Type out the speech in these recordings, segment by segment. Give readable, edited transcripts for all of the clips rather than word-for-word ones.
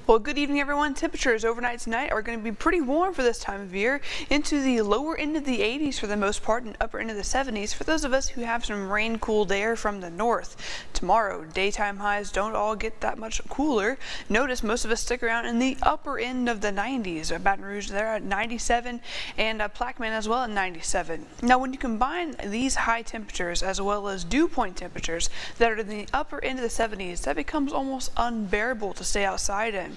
Well, good evening, everyone. Temperatures overnight tonight are going to be pretty warm for this time of year, into the lower end of the 80s for the most part and upper end of the 70s for those of us who have some rain-cooled air from the north. Tomorrow, daytime highs don't all get that much cooler. Notice most of us stick around in the upper end of the 90s. Baton Rouge there at 97 and Plaquemine as well at 97. Now, when you combine these high temperatures as well as dew point temperatures that are in the upper end of the 70s, that becomes almost unbearable to stay outside in.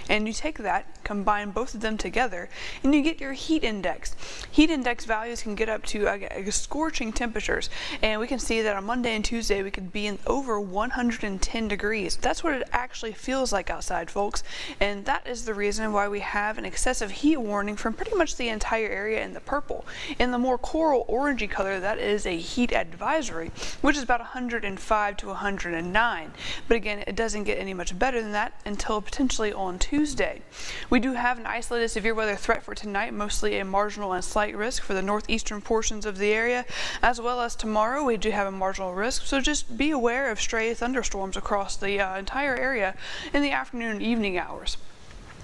And you take that, combine both of them together, and you get your heat index. Heat index values can get up to scorching temperatures, and we can see that on Monday and Tuesday we could be in over 110 degrees. That's what it actually feels like outside, folks, and that is the reason why we have an excessive heat warning from pretty much the entire area in the purple. In the more coral orangey color, that is a heat advisory, which is about 105 to 109. But again, it doesn't get any much better than that until potentially on Tuesday. We do have an isolated severe weather threat for tonight, mostly a marginal and slight risk for the northeastern portions of the area, as well as tomorrow we do have a marginal risk, so just be aware of stray thunderstorms across the entire area in the afternoon and evening hours.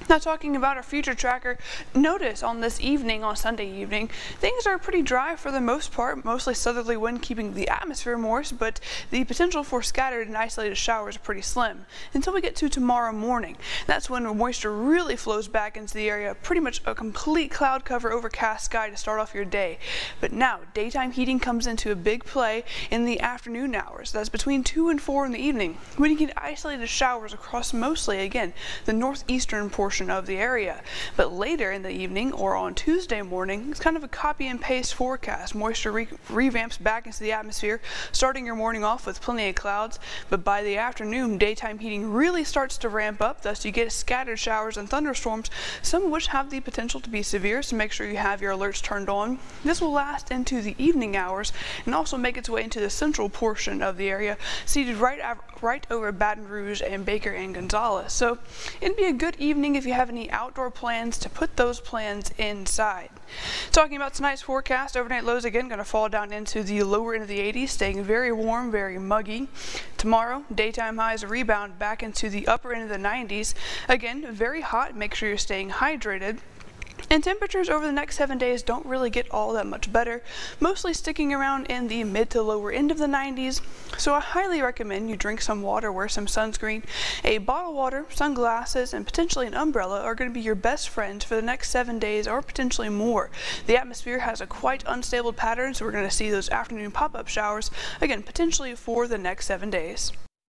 Now, talking about our future tracker, notice on this evening, on Sunday evening, things are pretty dry for the most part, mostly southerly wind keeping the atmosphere moist, but the potential for scattered and isolated showers are pretty slim until we get to tomorrow morning. That's when moisture really flows back into the area, pretty much a complete cloud cover, overcast sky to start off your day. But now, daytime heating comes into a big play in the afternoon hours. That's between 2 and 4 in the evening, when you get isolated showers across mostly, again, the northeastern portion of the area. But later in the evening or on Tuesday morning, it's kind of a copy and paste forecast. Moisture revamps back into the atmosphere, starting your morning off with plenty of clouds, but by the afternoon, daytime heating really starts to ramp up, thus you get scattered showers and thunderstorms, some of which have the potential to be severe, so make sure you have your alerts turned on. This will last into the evening hours and also make its way into the central portion of the area, seated right over Baton Rouge and Baker and Gonzales. So it'd be a good evening if you have any outdoor plans to put those plans inside. Talking about tonight's forecast, overnight lows again going to fall down into the lower end of the 80s, staying very warm, very muggy. Tomorrow, daytime highs rebound back into the upper end of the 90s. Again, very hot. Make sure you're staying hydrated. And temperatures over the next 7 days don't really get all that much better, mostly sticking around in the mid to lower end of the 90s. So I highly recommend you drink some water, wear some sunscreen. A bottle of water, sunglasses, and potentially an umbrella are going to be your best friends for the next 7 days or potentially more. The atmosphere has a quite unstable pattern, so we're going to see those afternoon pop-up showers, again, potentially for the next 7 days.